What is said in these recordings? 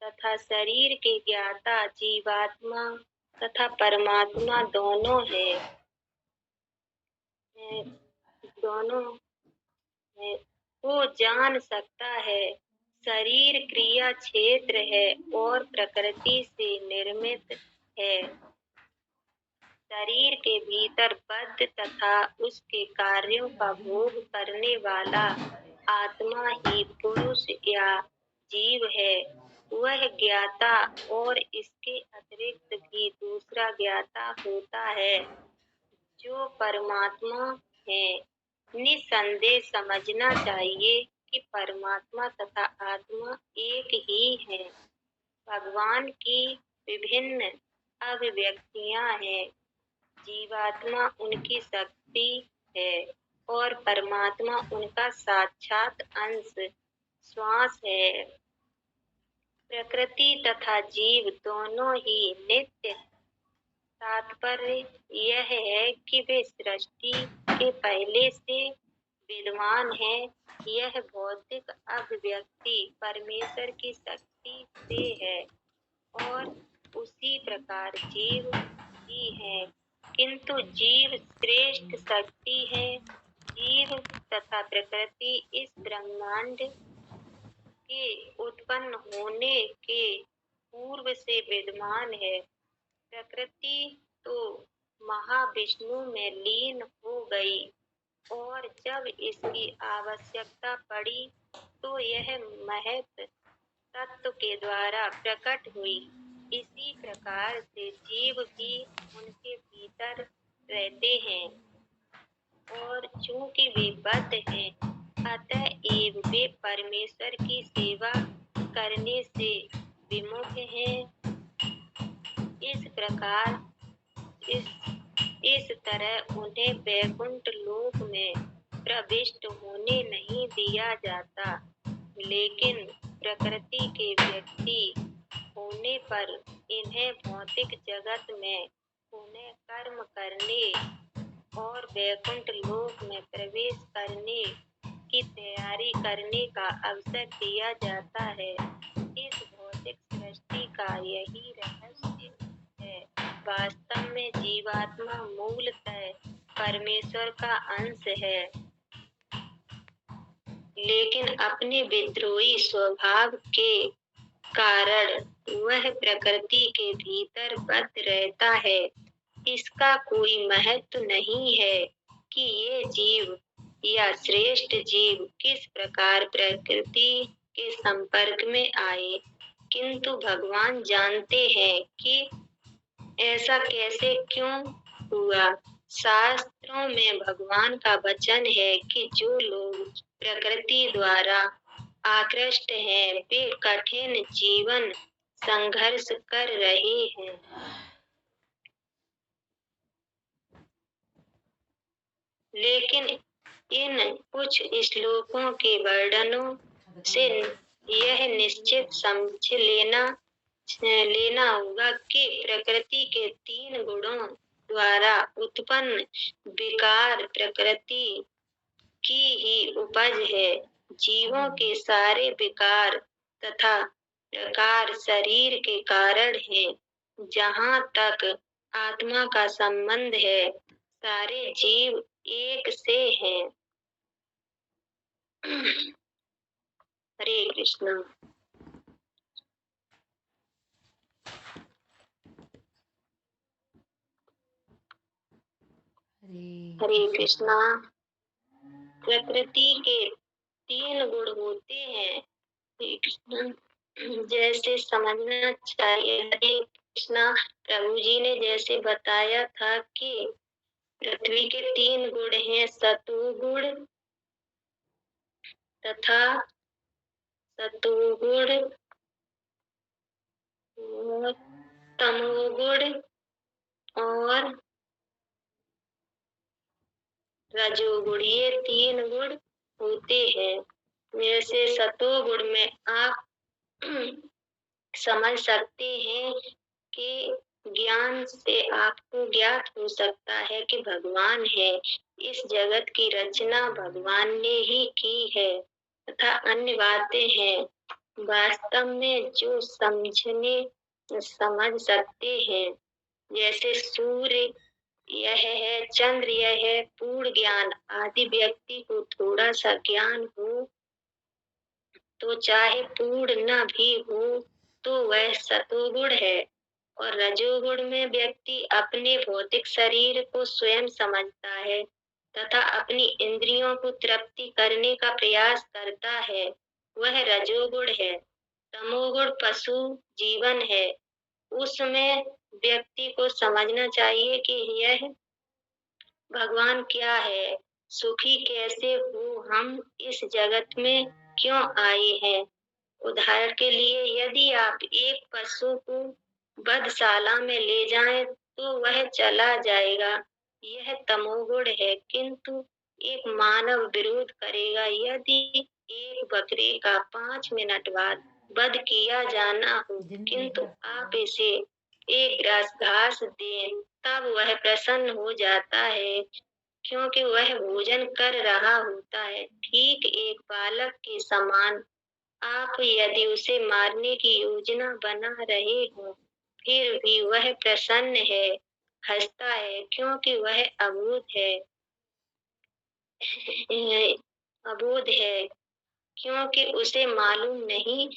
तथा शरीर के ज्ञाता जीवात्मा तथा परमात्मा दोनों है, दोनों है, वो जान सकता है। शरीर क्रिया क्षेत्र है और प्रकृति से निर्मित है। शरीर के भीतर बद्ध तथा उसके कार्यों का भोग करने वाला आत्मा ही पुरुष या जीव है। वह ज्ञाता और इसके अतिरिक्त भी दूसरा ज्ञाता होता है जो परमात्मा है। निसंदेह समझना चाहिए कि परमात्मा तथा आत्मा एक ही है। भगवान की विभिन्न अभिव्यक्तियां हैं। जीवात्मा उनकी शक्ति है और परमात्मा उनका साक्षात अंश श्वास है। प्रकृति तथा जीव दोनों ही नित्य। तात्पर्य यह है कि वे सृष्टि के पहले से विद्वान है। यह भौतिक अभिव्यक्ति परमेश्वर की शक्ति से है और उसी प्रकार जीव ही है, किंतु जीव श्रेष्ठ शक्ति है। जीव तथा प्रकृति इस ब्रह्मांड के उत्पन्न होने के पूर्व से विद्यमान है। प्रकृति तो महाविष्णु में लीन हो गई और जब इसकी आवश्यकता पड़ी तो यह महत तत्व के द्वारा प्रकट हुई। इसी प्रकार से जीव भी उनके भीतर रहते हैं और चूंकि वे बद्ध हैं, अतएव वे परमेश्वर की सेवा करने से विमुख हैं। इस प्रकार इस तरह उन्हें वैकुंठ लोक में प्रविष्ट होने नहीं दिया जाता, लेकिन प्रकृति के व्यक्ति होने पर इन्हें भौतिक जगत में पुण्य कर्म करने और वैकुंठ लोक में प्रवेश करने की तैयारी करने का अवसर दिया जाता है। इस भौतिक सृष्टि का यही रहस्य है। वास्तव में जीवात्मा मूलतः परमेश्वर का अंश है, लेकिन अपने विद्रोही स्वभाव के कारण वह प्रकृति के भीतर बद्ध रहता है। इसका कोई महत्व नहीं है कि ये जीव या श्रेष्ठ जीव किस प्रकार प्रकृति के संपर्क में आए, किंतु भगवान जानते हैं कि ऐसा कैसे क्यों हुआ। शास्त्रों में भगवान का वचन है कि जो लोग प्रकृति द्वारा आकृष्ट हैं वे कठिन जीवन संघर्ष कर रहे हैं। लेकिन इन कुछ श्लोकों के वर्णनों से यह निश्चित समझ लेना होगा कि प्रकृति के 3 गुणों द्वारा उत्पन्न विकार प्रकृति की ही उपज है। जीवों के सारे विकार तथा प्रकार शरीर के कारण हैं। जहाँ तक आत्मा का संबंध है, सारे जीव एक से हैं। हरे कृष्णा। हरे कृष्णा। प्रकृति के 3 गुण होते हैं। हरे कृष्णा। जैसे समझना चाहिए। हरे कृष्णा। प्रभु जी ने जैसे बताया था कि पृथ्वी के 3 गुण हैं, सतुगुण तथा सतुगुण और तमोगुण और रजोगुण। ये 3 गुण होते हैं। जैसे सतोगुण में आप समझ सकते हैं कि ज्ञान से आपको ज्ञात हो सकता है कि भगवान है। इस जगत की रचना भगवान ने ही की है तथा अन्य बातें हैं वास्तव में जो समझ सकते हैं, जैसे सूर्य यह है, चंद्र यह है, पूर्ण ज्ञान आदि व्यक्ति को थोड़ा सा ज्ञान हो तो चाहे पूर्ण न भी हो तो वह सतोगुण है। और रजोगुण में व्यक्ति अपने भौतिक शरीर को स्वयं समझता है तथा अपनी इंद्रियों को तृप्ति करने का प्रयास करता है, वह रजोगुण है। तमोगुण पशु जीवन है, उसमें व्यक्ति को समझना चाहिए कि यह भगवान क्या है, सुखी कैसे हो, हम इस जगत में क्यों आए हैं। उदाहरण के लिए यदि आप एक पशु को वधशाला में ले जाएं तो वह चला जाएगा, यह तमोगुण है। किंतु एक मानव विरोध करेगा। यदि एक बकरे का 5 मिनट बाद वध किया जाना हो किंतु आप इसे एक ग्रास घास दें तब वह प्रसन्न हो जाता है, क्योंकि वह भोजन कर रहा होता है। ठीक एक बालक के समान आप यदि उसे मारने की योजना बना रहे हो फिर भी वह प्रसन्न है, हंसता है, क्योंकि वह अबोध है, क्योंकि उसे मालूम नहीं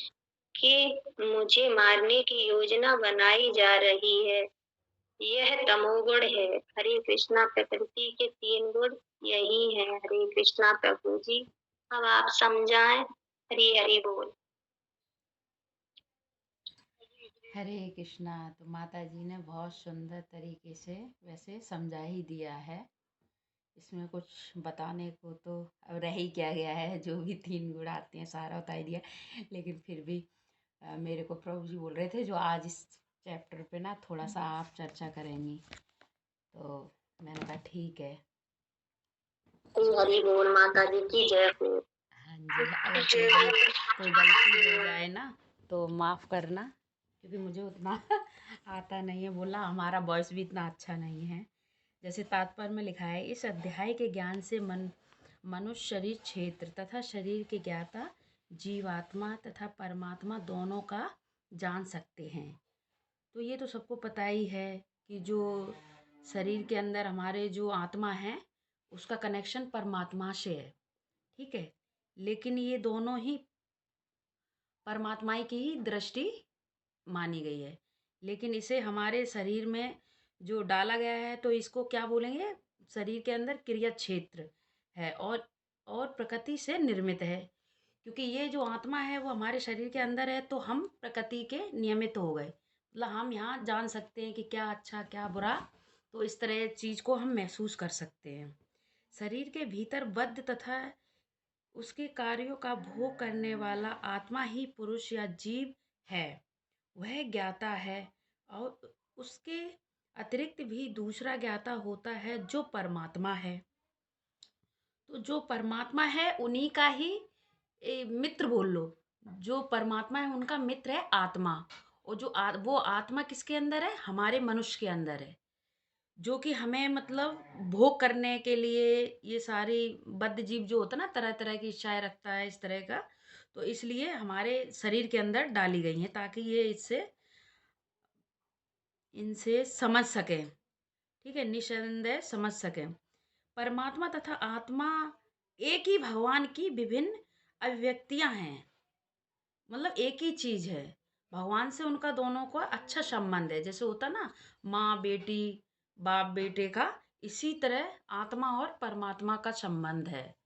कि मुझे मारने की योजना बनाई जा रही है। यह तमोगुण है। हरे कृष्णा। प्रकृति के 3 गुण यही है। हरे कृष्णा प्रभु जी, अब आप समझाएं। हरी हरी बोल। हरे कृष्णा। तो माता जी ने बहुत सुंदर तरीके से वैसे समझा ही दिया है। इसमें कुछ बताने को तो अब रह ही क्या गया है, जो भी 3 गुण आते हैं सारा बता ही दिया। लेकिन फिर भी मेरे को प्रभु जी बोल रहे थे जो आज इस चैप्टर पे ना थोड़ा सा आप चर्चा करेंगी, तो मैंने कहा ठीक है। हरी बोल। माता जी की जय हो। हाँ जी, अगर कोई गलती हो जाए ना तो माफ़ करना, क्योंकि मुझे उतना आता नहीं है बोलना, हमारा वॉइस भी इतना अच्छा नहीं है। जैसे तात्पर्य में लिखा है, इस अध्याय के ज्ञान से मनुष्य शरीर क्षेत्र तथा शरीर के ज्ञाता जीवात्मा तथा परमात्मा दोनों का जान सकते हैं। तो ये तो सबको पता ही है कि जो शरीर के अंदर हमारे जो आत्मा है उसका कनेक्शन परमात्मा से है, ठीक है। लेकिन ये दोनों ही परमात्मा की ही दृष्टि मानी गई है, लेकिन इसे हमारे शरीर में जो डाला गया है तो इसको क्या बोलेंगे, शरीर के अंदर क्रिया क्षेत्र है और प्रकृति से निर्मित है। क्योंकि ये जो आत्मा है वो हमारे शरीर के अंदर है तो हम प्रकृति के नियमित हो गए, मतलब हम यहाँ जान सकते हैं कि क्या अच्छा क्या बुरा, तो इस तरह चीज़ को हम महसूस कर सकते हैं। शरीर के भीतर बद्ध तथा उसके कार्यों का भोग करने वाला आत्मा ही पुरुष या जीव है, वह ज्ञाता है। और उसके अतिरिक्त भी दूसरा ज्ञाता होता है जो परमात्मा है। तो जो परमात्मा है उन्हीं का ही मित्र बोल लो। जो परमात्मा है उनका मित्र है आत्मा। और वो आत्मा किसके अंदर है, हमारे मनुष्य के अंदर है, जो कि हमें मतलब भोग करने के लिए ये सारी बद्ध जीव जो होता है ना, तरह तरह की इच्छाएं रखता है इस तरह का, तो इसलिए हमारे शरीर के अंदर डाली गई हैं ताकि ये इससे इनसे समझ सकें, ठीक है, निसंदेह समझ सकें। परमात्मा तथा आत्मा एक ही भगवान की विभिन्न अभिव्यक्तियां हैं, मतलब एक ही चीज है। भगवान से उनका दोनों का अच्छा संबंध है, जैसे होता ना माँ बेटी बाप बेटे का, इसी तरह आत्मा और परमात्मा का संबंध है,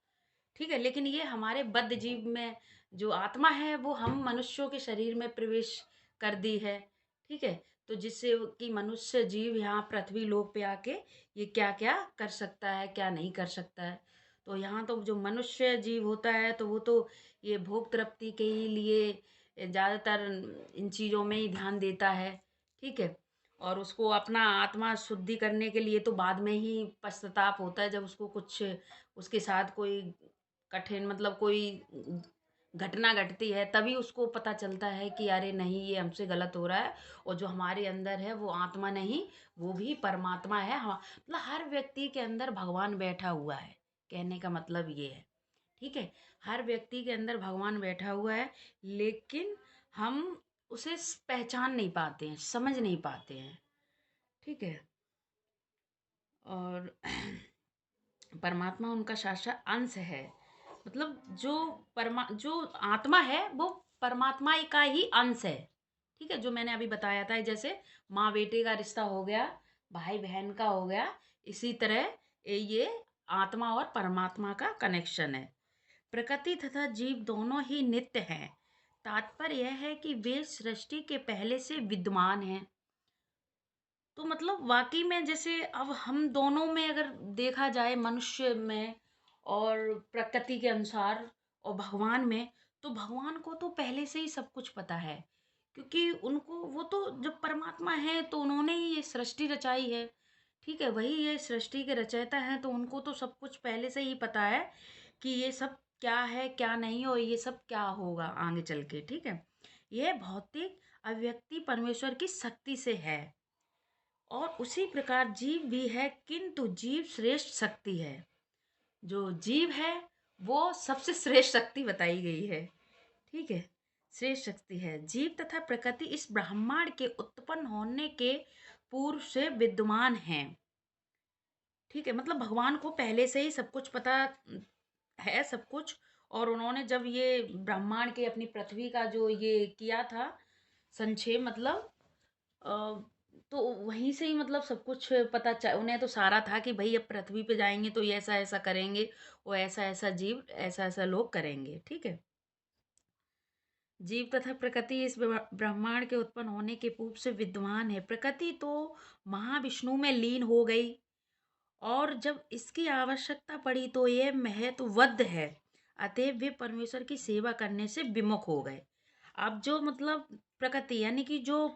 ठीक है। लेकिन ये हमारे बद्ध जीव में जो आत्मा है वो हम मनुष्यों के शरीर में प्रवेश कर दी है, ठीक है। तो जिससे कि मनुष्य जीव यहाँ पृथ्वी लोक पे आके ये क्या क्या कर सकता है क्या नहीं कर सकता है। तो यहाँ तो जो मनुष्य जीव होता है तो वो तो ये भोग तृप्ति के ही लिए ज़्यादातर इन चीज़ों में ही ध्यान देता है, ठीक है। और उसको अपना आत्मा शुद्धि करने के लिए तो बाद में ही पश्चाताप होता है, जब उसको कुछ उसके साथ कोई कठिन मतलब कोई घटना घटती है तभी उसको पता चलता है कि अरे नहीं ये हमसे गलत हो रहा है। और जो हमारे अंदर है वो आत्मा नहीं, वो भी परमात्मा है। मतलब हर व्यक्ति के अंदर भगवान बैठा हुआ है, कहने का मतलब ये है, ठीक है, हर व्यक्ति के अंदर भगवान बैठा हुआ है, लेकिन हम उसे पहचान नहीं पाते हैं, समझ नहीं पाते हैं। ठीक है, और परमात्मा उनका शाश्वत अंश है। मतलब जो आत्मा है वो परमात्मा का ही अंश है। ठीक है, जो मैंने अभी बताया था, जैसे माँ बेटे का रिश्ता हो गया, भाई बहन का हो गया, इसी तरह ये आत्मा और परमात्मा का कनेक्शन है। प्रकृति तथा जीव दोनों ही नित्य हैं। तात्पर्य यह है कि वे सृष्टि के पहले से विद्यमान हैं। तो मतलब वाकई में जैसे अब हम दोनों में अगर देखा जाए, मनुष्य में और प्रकृति के अनुसार और भगवान में, तो भगवान को तो पहले से ही सब कुछ पता है, क्योंकि उनको वो तो जब परमात्मा है तो उन्होंने ही ये सृष्टि रचाई है। ठीक है, वही ये सृष्टि के रचयिता हैं, तो उनको तो सब कुछ पहले से ही पता है कि ये सब क्या है क्या नहीं, और ये सब क्या होगा आगे चल के। ठीक है, यह भौतिक अव्यक्ति परमेश्वर की शक्ति से है, और उसी प्रकार जीव भी है, किंतु जीव श्रेष्ठ शक्ति है। जो जीव है वो सबसे श्रेष्ठ शक्ति बताई गई है। ठीक है, श्रेष्ठ शक्ति है। जीव तथा प्रकृति इस ब्रह्मांड के उत्पन्न होने के पूर्व से विद्यमान हैं। ठीक है, मतलब भगवान को पहले से ही सब कुछ पता है, सब कुछ। और उन्होंने जब ये ब्रह्मांड के, अपनी पृथ्वी का जो ये किया था संक्षेप, मतलब अ, तो वहीं से ही मतलब सब कुछ उन्हें तो सारा था कि भाई अब पृथ्वी पे जाएंगे तो ये ऐसा ऐसा करेंगे, वो ऐसा ऐसा जीव, ऐसा ऐसा लोग करेंगे। ठीक है, जीव तथा प्रकृति इस ब्रह्मांड के उत्पन्न होने के पूर्व से विद्यमान है। प्रकृति तो महाविष्णु में लीन हो गई, और जब इसकी आवश्यकता पड़ी तो ये महत्ववद्ध है, अतएव वे परमेश्वर की सेवा करने से विमुख हो गए। अब जो मतलब प्रकृति यानी कि जो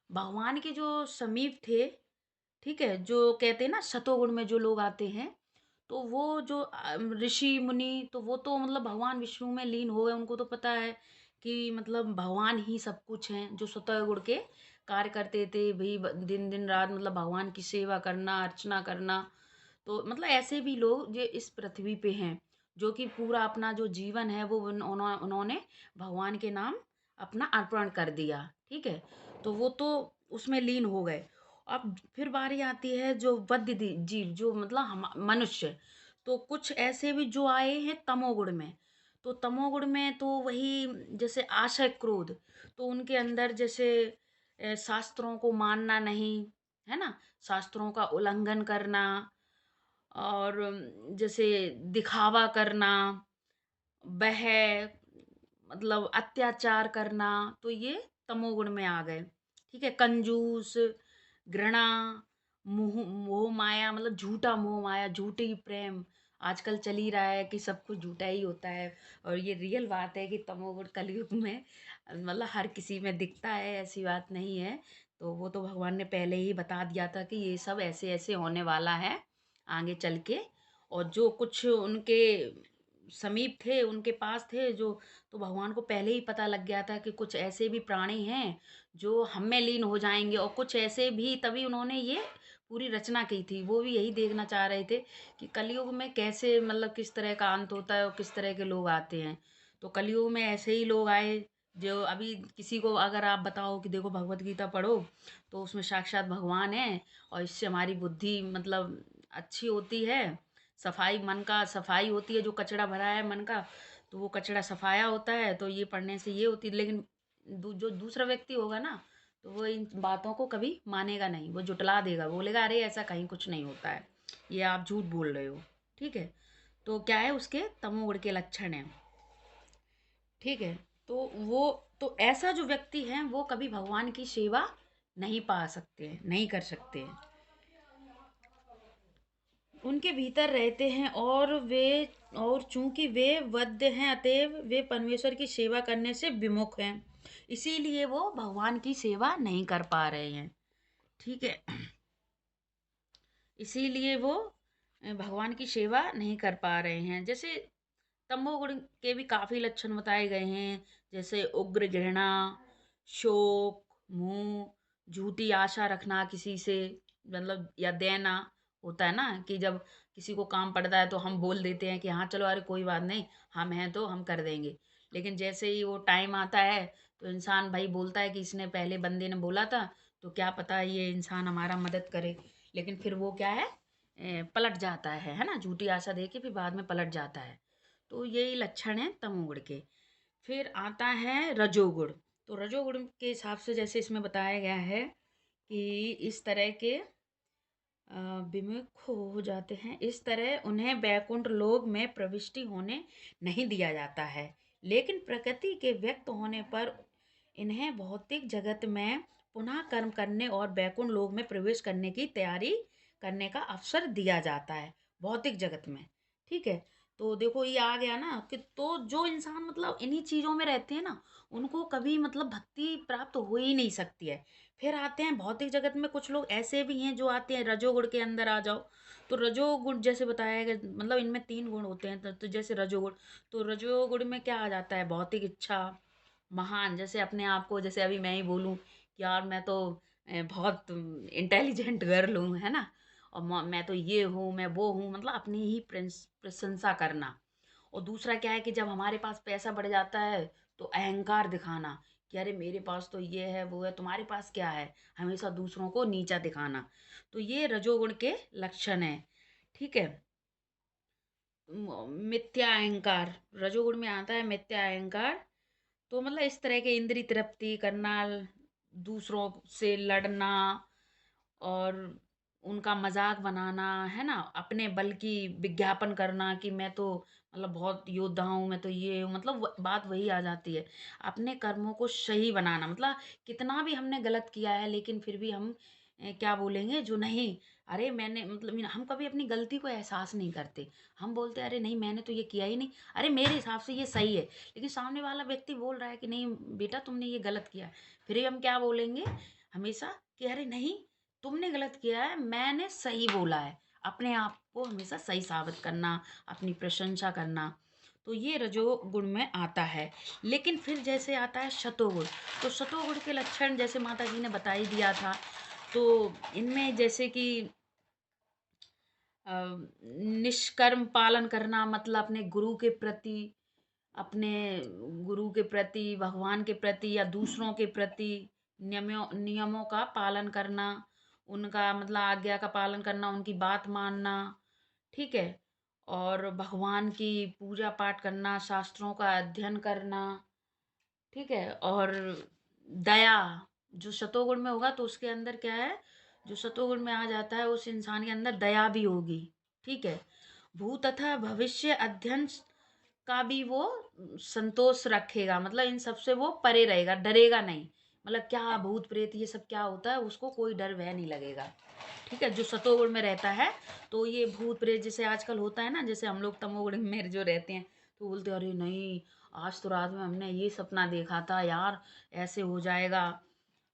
भगवान के जो समीप थे, ठीक है, जो कहते हैं ना सतोगुण में जो लोग आते हैं, तो वो जो ऋषि मुनि, तो वो तो मतलब भगवान विष्णु में लीन हो गए। उनको तो पता है कि मतलब भगवान ही सब कुछ हैं, जो सतोगुण के कार्य करते थे भाई, दिन दिन रात मतलब भगवान की सेवा करना, अर्चना करना। तो मतलब ऐसे भी लोग जो इस पृथ्वी पे हैं, जो कि पूरा अपना जो जीवन है वो उन्होंने भगवान के नाम अपना अर्पण कर दिया। ठीक है, तो वो तो उसमें लीन हो गए। अब फिर बारी आती है जो वध्य जीव, जो मतलब हम मनुष्य, तो कुछ ऐसे भी जो आए हैं तमोगुण में। तो तमोगुण में तो वही जैसे आशय क्रोध, तो उनके अंदर जैसे शास्त्रों को मानना नहीं, है ना, शास्त्रों का उल्लंघन करना, और जैसे दिखावा करना, वह मतलब अत्याचार करना, तो ये तमोगुण में आ गए। ठीक है, कंजूस, घृणा, मोह मोह माया, मतलब झूठा मोह माया, झूठी प्रेम आजकल चल ही रहा है कि सब कुछ झूठा ही होता है। और ये रियल बात है कि तमोगुण कलयुग में मतलब हर किसी में दिखता है, ऐसी बात नहीं है। तो वो तो भगवान ने पहले ही बता दिया था कि ये सब ऐसे ऐसे होने वाला है आगे चल के। और जो कुछ उनके समीप थे, उनके पास थे जो, तो भगवान को पहले ही पता लग गया था कि कुछ ऐसे भी प्राणी हैं जो हम में लीन हो जाएंगे, और कुछ ऐसे भी, तभी उन्होंने ये पूरी रचना की थी। वो भी यही देखना चाह रहे थे कि कलयुग में कैसे मतलब किस तरह का अंत होता है और किस तरह के लोग आते हैं। तो कलयुग में ऐसे ही लोग आए, जो अभी किसी को अगर आप बताओ कि देखो भगवत गीता पढ़ो, तो उसमें साक्षात भगवान है, और इससे हमारी बुद्धि मतलब अच्छी होती है, सफाई मन का सफाई होती है, जो कचरा भरा है मन का, तो वो कचरा सफाया होता है। तो ये पढ़ने से ये होती है, लेकिन जो दूसरा व्यक्ति होगा ना, तो वो इन बातों को कभी मानेगा नहीं, वो जुटला देगा, बोलेगा अरे ऐसा कहीं कुछ नहीं होता है, ये आप झूठ बोल रहे हो। ठीक है, तो क्या है, उसके तमोगुण के लक्षण हैं। ठीक है, तो वो, तो ऐसा जो व्यक्ति है वो कभी भगवान की सेवा नहीं पा सकते हैं, नहीं कर सकते हैं। उनके भीतर रहते हैं, और चूंकि वे वध्य हैं, अतएव वे परमेश्वर की सेवा करने से विमुख हैं, इसीलिए वो भगवान की सेवा नहीं कर पा रहे हैं। ठीक है, इसीलिए वो भगवान की सेवा नहीं कर पा रहे हैं। जैसे तमोगुण के भी काफी लक्षण बताए गए हैं, जैसे उग्र घृणा, शोक, मुंह, झूठी आशा रखना किसी से, मतलब या देना होता है ना, कि जब किसी को काम पड़ता है तो हम बोल देते हैं कि हाँ चलो, अरे कोई बात नहीं, हम हैं तो हम कर देंगे। लेकिन जैसे ही वो टाइम आता है तो इंसान भाई बोलता है कि इसने पहले बंदे ने बोला था, तो क्या पता ये इंसान हमारा मदद करे। लेकिन फिर वो क्या है, पलट जाता है ना, झूठी आशा दे के फिर बाद में पलट जाता है। तो यही लक्षण है तमोगुण के। फिर आता है रजोगुण। तो रजोगुण के हिसाब से जैसे इसमें बताया गया है कि इस तरह के विमुख हो जाते हैं, इस तरह उन्हें वैकुंठ लोक में प्रविष्टि होने नहीं दिया जाता है, लेकिन प्रकृति के व्यक्त होने पर इन्हें भौतिक जगत में पुनः कर्म करने और वैकुंठ लोक में प्रवेश करने की तैयारी करने का अवसर दिया जाता है भौतिक जगत में। ठीक है, तो देखो ये आ गया ना कि तो जो इंसान मतलब इन्हीं चीज़ों में रहते हैं ना, उनको कभी मतलब भक्ति प्राप्त हो ही नहीं सकती है। फिर आते हैं भौतिक जगत में, कुछ लोग ऐसे भी हैं जो आते हैं रजोगुण के अंदर आ जाओ। तो रजोगुण जैसे बताया गया, मतलब इनमें 3 गुण होते हैं, तो जैसे रजोगुण, तो रजोगुण में क्या आ जाता है, भौतिक इच्छा, महान, जैसे अपने आप को, जैसे अभी मैं ही बोलूँ कि यार मैं तो बहुत इंटेलिजेंट गर्ल हूँ, है ना, और मैं तो ये हूँ, मैं वो हूँ, मतलब अपनी ही प्रशंसा करना। और दूसरा क्या है कि जब हमारे पास पैसा बढ़ जाता है तो अहंकार दिखाना कि अरे मेरे पास तो ये है वो है, तुम्हारे पास क्या है, हमेशा दूसरों को नीचा दिखाना। तो ये रजोगुण के लक्षण है। ठीक है। मिथ्या अहंकार, रजोगुण में आता है मिथ्या अहंकार। तो मतलब इस तरह के इंद्रिय तृप्ति करना, दूसरों से लड़ना और उनका मजाक बनाना, है ना, अपने बल की विज्ञापन करना कि मैं तो मतलब बहुत योद्धा हूँ, मैं तो ये हूँ, मतलब बात वही आ जाती है। अपने कर्मों को सही बनाना, मतलब कितना भी हमने गलत किया है लेकिन फिर भी हम क्या बोलेंगे, जो नहीं, अरे मैंने मतलब हम कभी अपनी गलती को एहसास नहीं करते। हम बोलते हैं अरे नहीं मैंने तो ये किया ही नहीं, अरे मेरे हिसाब से ये सही है, लेकिन सामने वाला व्यक्ति बोल रहा है कि नहीं बेटा तुमने ये गलत किया, फिर भी हम क्या बोलेंगे हमेशा कि अरे नहीं, तुमने गलत किया है, मैंने सही बोला है। अपने आप को हमेशा सही साबित करना, अपनी प्रशंसा करना, तो ये रजोगुण में आता है। लेकिन फिर जैसे आता है शतोगुण। तो शतोगुण के लक्षण जैसे माता जी ने बता ही दिया था। तो इनमें जैसे कि निष्कर्म पालन करना, मतलब अपने गुरु के प्रति, भगवान के प्रति या दूसरों के प्रति नियमों नियमों का पालन करना, उनका मतलब आज्ञा का पालन करना, उनकी बात मानना। ठीक है। और भगवान की पूजा पाठ करना, शास्त्रों का अध्ययन करना। ठीक है। और दया, जो सतोगुण में होगा तो उसके अंदर क्या है, जो सतोगुण में आ जाता है उस इंसान के अंदर दया भी होगी। ठीक है। भूत तथा भविष्य अध्ययन का भी वो संतोष रखेगा, मतलब इन सबसे वो परे रहेगा, डरेगा नहीं, मतलब क्या भूत प्रेत ये सब क्या होता है उसको कोई डर भय नहीं लगेगा। ठीक है। जो सतोगुण में रहता है तो ये भूत प्रेत जैसे आजकल होता है ना, जैसे हम लोग तमोगुण में जो रहते हैं तो बोलते हैं अरे नहीं, आज तो रात में हमने ये सपना देखा था यार, ऐसे हो जाएगा।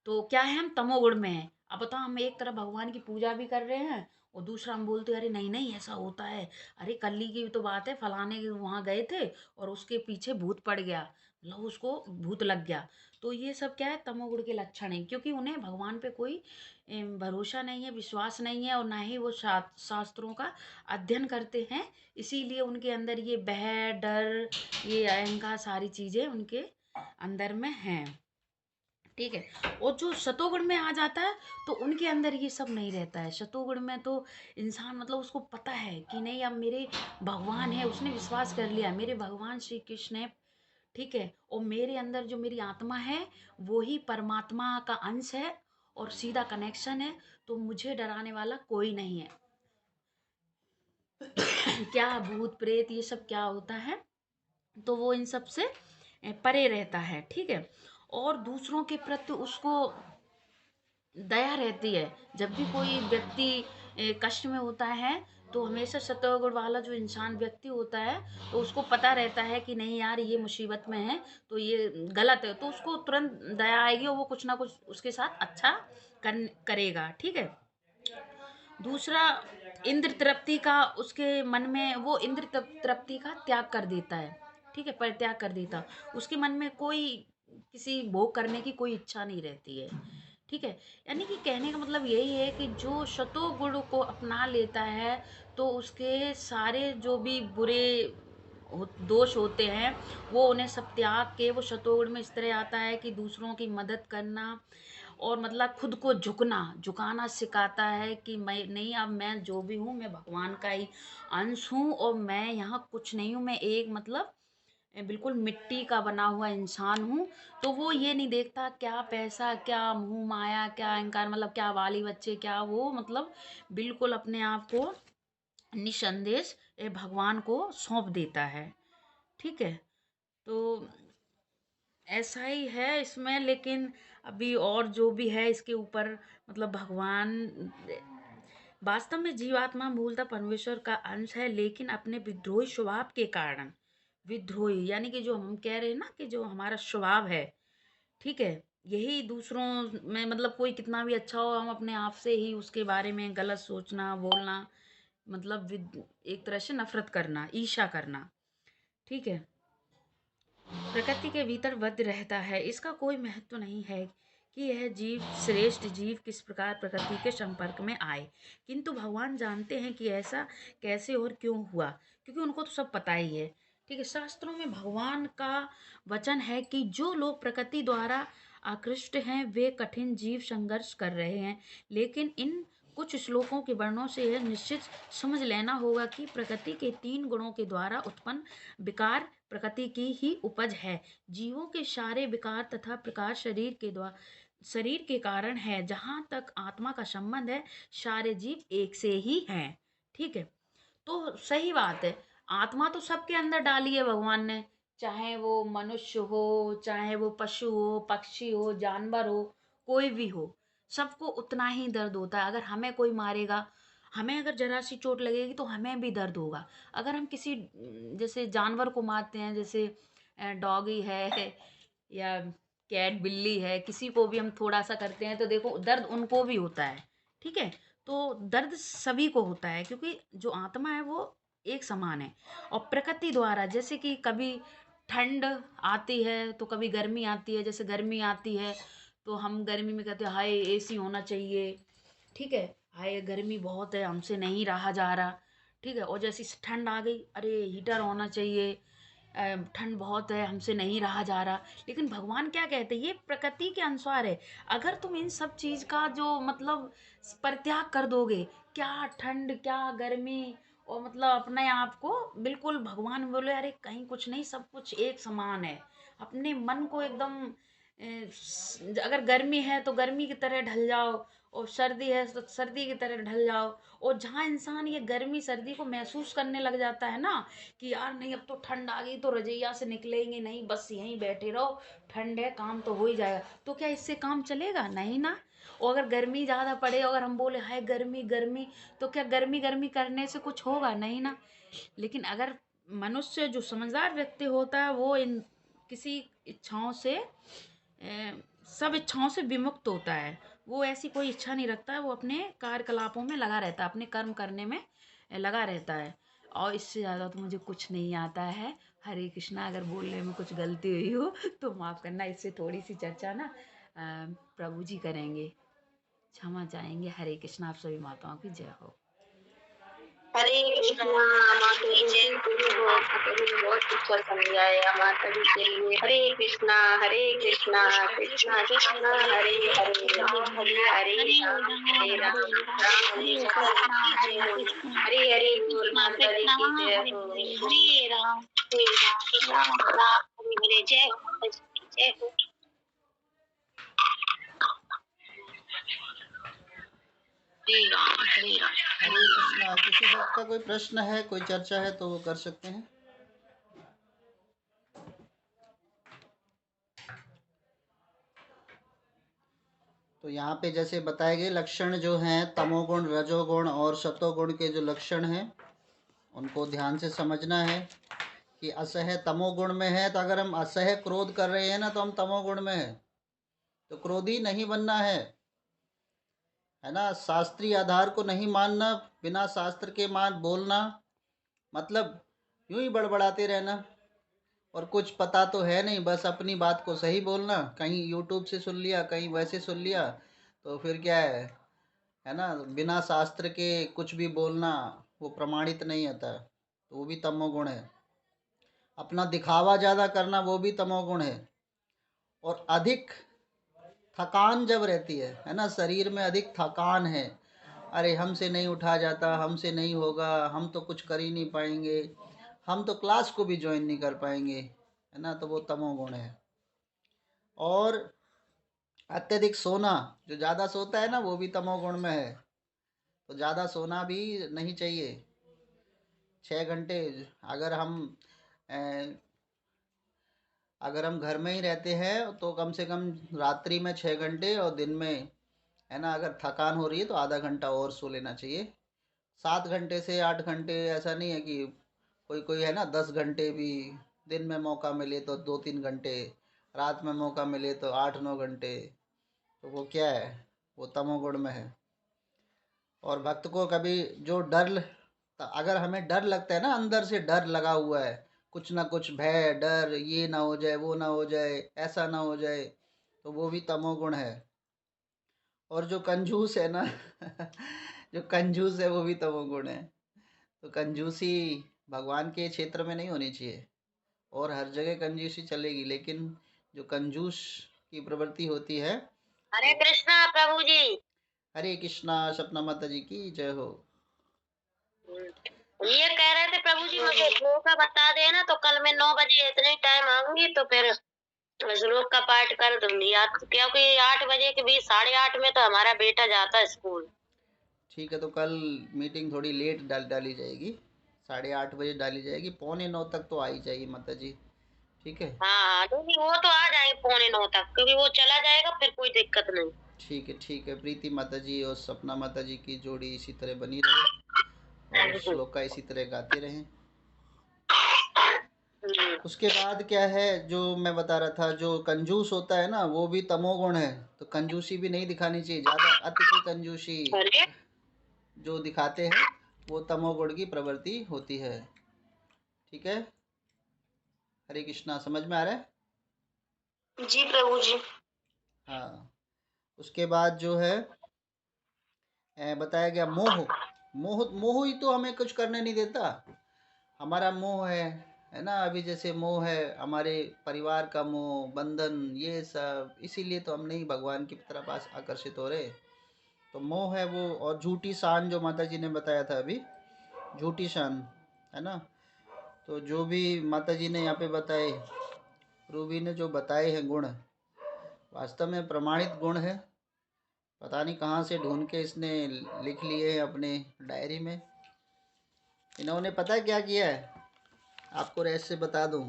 तो क्या है, हम तमोगुण में हैं। अब बताओ, हम एक तरफ भगवान की पूजा भी कर रहे हैं और दूसरा हम बोलते हैं अरे नहीं नहीं ऐसा होता है, अरे कल ही की तो बात है, फलाने के वहां गए थे और उसके पीछे भूत पड़ गया, मतलब उसको भूत लग गया। तो ये सब क्या है, तमोगुण के लक्षण है, क्योंकि उन्हें भगवान पे कोई भरोसा नहीं है, विश्वास नहीं है, और ना ही वो शास्त्रों का अध्ययन करते हैं। इसीलिए उनके अंदर ये भय, डर, ये अहंकार, सारी चीजें उनके अंदर में हैं। ठीक है। और जो शतोगुण में आ जाता है तो उनके अंदर ये सब नहीं रहता है। शतोगुण में तो इंसान मतलब उसको पता है कि नहीं अब मेरे भगवान है, उसने विश्वास कर लिया मेरे भगवान श्री कृष्ण है। ठीक है। और मेरे अंदर जो मेरी आत्मा है वो ही परमात्मा का अंश है और सीधा कनेक्शन है, तो मुझे डराने वाला कोई नहीं है। क्या भूत प्रेत ये सब क्या होता है, तो वो इन सब से परे रहता है। ठीक है। और दूसरों के प्रति उसको दया रहती है। जब भी कोई व्यक्ति कष्ट में होता है तो हमेशा सतोगुण वाला जो इंसान व्यक्ति होता है तो उसको पता रहता है कि नहीं यार ये मुसीबत में है तो ये गलत है, तो उसको तुरंत दया आएगी और वो कुछ ना कुछ उसके साथ अच्छा करेगा। ठीक है। दूसरा, इंद्र तृप्ति का उसके मन में, वो इंद्र तृप्ति का त्याग कर देता है। ठीक है, परित्याग कर देता, उसके मन में कोई किसी भोग करने की कोई इच्छा नहीं रहती है। ठीक है। यानी कि कहने का मतलब यही है कि जो शतोगुण को अपना लेता है तो उसके सारे जो भी बुरे दोष होते हैं वो उन्हें सब त्याग के वो शतोगुण में इस तरह आता है कि दूसरों की मदद करना और मतलब खुद को झुकाना सिखाता है कि मैं नहीं, अब मैं जो भी हूँ मैं भगवान का ही अंश हूँ और मैं यहाँ कुछ नहीं हूँ, मैं एक मतलब बिल्कुल मिट्टी का बना हुआ इंसान हूँ। तो वो ये नहीं देखता क्या पैसा, क्या मोह माया, क्या अहंकार, मतलब क्या बाली बच्चे, क्या वो मतलब बिल्कुल अपने आप को निसंदेश भगवान को सौंप देता है। ठीक है। तो ऐसा ही है इसमें, लेकिन अभी और जो भी है इसके ऊपर मतलब भगवान वास्तव में जीवात्मा मूलतः परमेश्वर का अंश है, लेकिन अपने विद्रोही स्वभाव के कारण, विद्रोही यानी कि जो हम कह रहे हैं ना कि जो हमारा स्वभाव है, ठीक है, यही दूसरों में मतलब कोई कितना भी अच्छा हो हम अपने आप से ही उसके बारे में गलत सोचना बोलना, मतलब एक तरह से नफरत करना, ईर्ष्या करना। ठीक है। प्रकृति के भीतर बद्ध रहता है, इसका कोई महत्व नहीं है कि यह जीव श्रेष्ठ जीव किस प्रकार प्रकृति के संपर्क में आए, किंतु भगवान जानते हैं कि ऐसा कैसे और क्यों हुआ, क्योंकि उनको तो सब पता ही है। ठीक है। शास्त्रों में भगवान का वचन है कि जो लोग प्रकृति द्वारा आकृष्ट हैं वे कठिन जीव संघर्ष कर रहे हैं, लेकिन इन कुछ श्लोकों के वर्णों से यह निश्चित समझ लेना होगा कि प्रकृति के 3 गुणों के द्वारा उत्पन्न विकार प्रकृति की ही उपज है। जीवों के सारे विकार तथा प्रकार शरीर के कारण है। जहाँ तक आत्मा का संबंध है सारे जीव एक से ही हैं। ठीक है। तो सही बात है, आत्मा तो सबके अंदर डाली है भगवान ने, चाहे वो मनुष्य हो, चाहे वो पशु हो, पक्षी हो, जानवर हो, कोई भी हो, सबको उतना ही दर्द होता है। अगर हमें कोई मारेगा, हमें अगर जरा सी चोट लगेगी तो हमें भी दर्द होगा। अगर हम किसी जैसे जानवर को मारते हैं, जैसे डॉगी है या कैट बिल्ली है, किसी को भी हम थोड़ा सा करते हैं तो देखो दर्द उनको भी होता है। ठीक है। तो दर्द सभी को होता है क्योंकि जो आत्मा है वो एक समान है। और प्रकृति द्वारा जैसे कि कभी ठंड आती है तो कभी गर्मी आती है, जैसे गर्मी आती है तो हम गर्मी में कहते हैं हाय एसी होना चाहिए। ठीक है। हाय गर्मी बहुत है, हमसे नहीं रहा जा रहा। ठीक है। और जैसी ठंड आ गई, अरे हीटर होना चाहिए, ठंड बहुत है, हमसे नहीं रहा जा रहा। लेकिन भगवान क्या कहते हैं, ये प्रकृति के अनुसार है। अगर तुम इन सब चीज़ का जो मतलब परित्याग कर दोगे, क्या ठंड क्या गर्मी, और मतलब अपने आप को बिल्कुल भगवान बोले अरे कहीं कुछ नहीं, सब कुछ एक समान है, अपने मन को एकदम अगर गर्मी है तो गर्मी की तरह ढल जाओ, और सर्दी है तो सर्दी की तरह ढल जाओ। और जहाँ इंसान ये गर्मी सर्दी को महसूस करने लग जाता है ना कि यार नहीं अब तो ठंड आ गई तो रजैया से निकलेंगे नहीं, बस यहीं बैठे रहो, ठंड है काम तो हो ही जाएगा, तो क्या इससे काम चलेगा? नहीं ना। और अगर गर्मी ज़्यादा पड़े, अगर हम बोले हाय गर्मी गर्मी, तो क्या गर्मी गर्मी करने से कुछ होगा? नहीं ना। लेकिन अगर मनुष्य जो समझदार व्यक्ति होता है वो इन किसी इच्छाओं से सब इच्छाओं से विमुक्त होता है। वो ऐसी कोई इच्छा नहीं रखता है, वो अपने कार्यकलापों में लगा रहता है, अपने कर्म करने में लगा रहता है। और इससे ज़्यादा तो मुझे कुछ नहीं आता है। हरे कृष्णा, अगर बोलने में कुछ गलती हुई हो तो माफ़ करना। इससे थोड़ी सी चर्चा ना प्रभु जी करेंगे, क्षमा चाहेंगे। हरे कृष्णा। आप सभी माताओं की जय हो। हरे कृष्णा। माता जी जय हो। माता जी ने बहुत अच्छा समझाया माता जी के लिए। हरे कृष्णा कृष्णा कृष्णा हरे हरे, राम हरे हरे, राम हरे राम। हरे हरे बोल माता जी की जय हो। हरे राम राम हरे हरे। जय हो माता जी की जय हो। हरे कृष्णा। किसी भक्त का कोई प्रश्न है, कोई चर्चा है तो वो कर सकते हैं। तो यहाँ पे जैसे बताए गए लक्षण जो हैं तमोगुण, रजोगुण और सतोगुण के जो लक्षण हैं उनको ध्यान से समझना है कि असह तमोगुण में है, तो अगर हम असह क्रोध कर रहे हैं ना तो हम तमोगुण में है, तो क्रोधी नहीं बनना है ना। शास्त्रीय आधार को नहीं मानना, बिना शास्त्र के मान बोलना, मतलब यूं ही बड़बड़ाते रहना और कुछ पता तो है नहीं, बस अपनी बात को सही बोलना, कहीं यूट्यूब से सुन लिया, कहीं वैसे सुन लिया, तो फिर क्या है ना, बिना शास्त्र के कुछ भी बोलना वो प्रमाणित नहीं होता, तो वो भी तमोगुण है। अपना दिखावा ज़्यादा करना वो भी तमोगुण है। और अधिक थकान जब रहती है ना, शरीर में अधिक थकान है, अरे हमसे नहीं उठा जाता, हमसे नहीं होगा, हम तो कुछ कर ही नहीं पाएंगे, हम तो क्लास को भी ज्वाइन नहीं कर पाएंगे, है ना, तो वो तमोगुण है। और अत्यधिक सोना, जो ज़्यादा सोता है ना वो भी तमोगुण में है। तो ज़्यादा सोना भी नहीं चाहिए। 6 घंटे, अगर हम अ, अगर हम घर में ही रहते हैं तो कम से कम रात्रि में 6 घंटे, और दिन में, है ना, अगर थकान हो रही है तो आधा घंटा और सो लेना चाहिए। 7 घंटे से 8 घंटे ऐसा नहीं है कि कोई कोई है ना 10 घंटे भी, दिन में मौका मिले तो 2-3 घंटे, रात में मौका मिले तो 8-9 घंटे, तो वो क्या है, वो तमोगुण में है। और भक्त को कभी जो अगर हमें डर लगता है ना, अंदर से डर लगा हुआ है, कुछ ना कुछ भय डर, ये ना हो जाए, वो ना हो जाए, ऐसा ना हो जाए, तो वो भी तमोगुण है। और जो कंजूस है ना जो कंजूस है वो भी तमोगुण है। तो कंजूसी भगवान के क्षेत्र में नहीं होनी चाहिए, और हर जगह कंजूसी चलेगी, लेकिन जो कंजूस की प्रवृत्ति होती है। हरे कृष्णा प्रभु जी। हरे कृष्णा। सपना माता जी की जय हो। ये कह रहे थे प्रभु जी मुझे श्लोक का बता देना, तो कल मैं 9 बजे इतने टाइम आऊंगी तो फिर श्लोक का पाठ कर दूंगी। क्योंकि 8 बजे के बीच 8:30 में तो हमारा बेटा जाता है स्कूल। ठीक है, तो कल मीटिंग थोड़ी लेट डाली जाएगी, 8:30 बजे डाली जाएगी, 8:45 तक तो आ ही जाएगी माता जी। ठीक है। हाँ नहीं, वो तो आ जाएंगे 8:45 तक, क्योंकि वो चला जाएगा फिर कोई दिक्कत नहीं। ठीक है, ठीक है। प्रीति माता जी और सपना माता जी की जोड़ी इसी तरह बनी रहे, और श्लोका इसी तरह गाते रहें। उसके बाद क्या है, जो मैं बता रहा था, जो कंजूस होता है ना वो भी तमोगुण है। तो कंजूसी भी नहीं दिखानी चाहिए, ज़्यादा अति की कंजूसी जो दिखाते हैं वो तमोगुण की प्रवृत्ति होती है। ठीक है। हरे कृष्णा। समझ में आ रहा है? जी प्रभु जी। हाँ। उसके बाद जो है बताया गया मोह। मोह मोह ही तो हमें कुछ करने नहीं देता। हमारा मोह है ना, अभी जैसे मोह है हमारे परिवार का मोह, बंधन, ये सब, इसीलिए तो हम नहीं भगवान की तरफ आकर्षित हो रहे। तो मोह है वो। और झूठी शान जो माता जी ने बताया था अभी, झूठी शान, है ना। तो जो भी माता जी ने यहाँ पे बताए, रूबी ने जो बताए हैं गुण, वास्तव में प्रमाणित गुण है। पता नहीं कहाँ से ढूंढ के इसने लिख लिए हैं अपने डायरी में। इन्होंने पता है क्या किया है, आपको रहस्य बता दूं।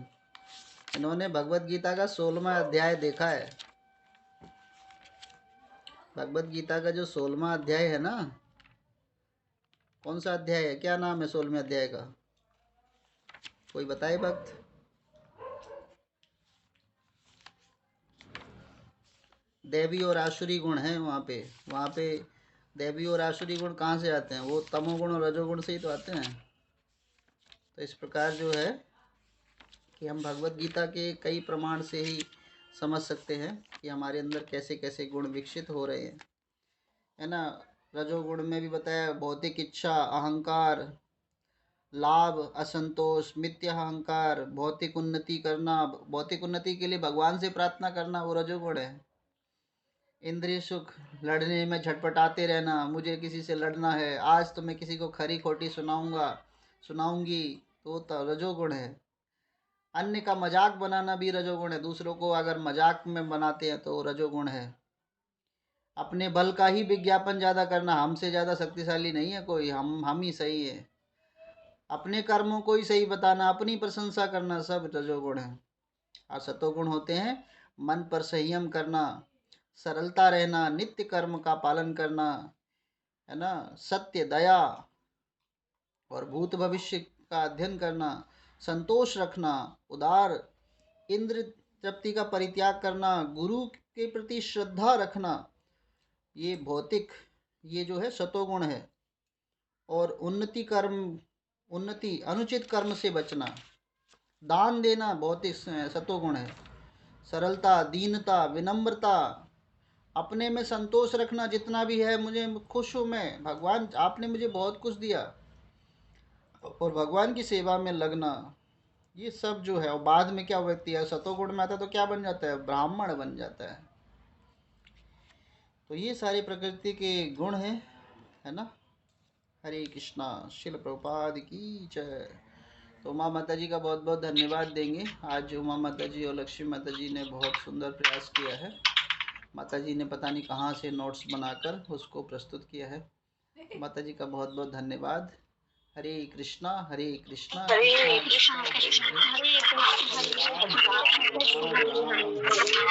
इन्होंने भगवत गीता का 16वां अध्याय देखा है। भगवत गीता का जो 16वां अध्याय है ना, कौन सा अध्याय है, क्या नाम है 16वें अध्याय का, कोई बताए भक्त? देवी और आसुरी गुण हैं वहाँ पे। वहाँ पे देवी और आसुरी गुण कहाँ से आते हैं? वो तमोगुण और रजोगुण से ही तो आते हैं। तो इस प्रकार जो है कि हम भगवत गीता के कई प्रमाण से ही समझ सकते हैं कि हमारे अंदर कैसे कैसे गुण विकसित हो रहे हैं, है ना। रजोगुण में भी बताया भौतिक इच्छा, अहंकार, लाभ, असंतोष, मिथ्या अहंकार, भौतिक उन्नति करना, भौतिक उन्नति के लिए भगवान से प्रार्थना करना, वो रजोगुण है। इंद्रिय सुख, लड़ने में झटपटाते रहना, मुझे किसी से लड़ना है, आज तो मैं किसी को खरी खोटी सुनाऊंगी, तो रजोगुण है। अन्य का मजाक बनाना भी रजोगुण है। दूसरों को अगर मजाक में बनाते हैं तो रजोगुण है। अपने बल का ही विज्ञापन ज़्यादा करना, हमसे ज़्यादा शक्तिशाली नहीं है कोई, हम ही सही है। अपने कर्मों को ही सही बताना, अपनी प्रशंसा करना, सब रजोगुण है। और सतोगुण होते हैं मन पर संयम करना, सरलता रहना, नित्य कर्म का पालन करना, है ना, सत्य, दया और भूत भविष्य का अध्ययन करना, संतोष रखना, उदार, इंद्र तृप्ति का परित्याग करना, गुरु के प्रति श्रद्धा रखना, ये भौतिक, ये जो है सतोगुण है। और उन्नति अनुचित कर्म से बचना, दान देना भौतिक सतोगुण है। सरलता, दीनता, विनम्रता, अपने में संतोष रखना, जितना भी है मुझे खुश हूँ मैं, भगवान आपने मुझे बहुत कुछ दिया, और भगवान की सेवा में लगना, ये सब जो है। और बाद में क्या व्यक्ति है सतोगुण में आता है तो क्या बन जाता है, ब्राह्मण बन जाता है। तो ये सारे प्रकृति के गुण हैं, है ना। हरे कृष्णा, शिल प्रभुपाद की जय। तो उमा माता जी का बहुत बहुत धन्यवाद देंगे। आज उमा माता जी और लक्ष्मी माता जी ने बहुत सुंदर प्रयास किया है। माता जी ने पता नहीं कहाँ से नोट्स बनाकर उसको प्रस्तुत किया है। माता जी का बहुत बहुत धन्यवाद। हरे कृष्णा कृष्णा हरे कृष्णा हरे कृष्णा हरे, हरे कृष्णा हरे हरे राम राम राम राम हरे हरे।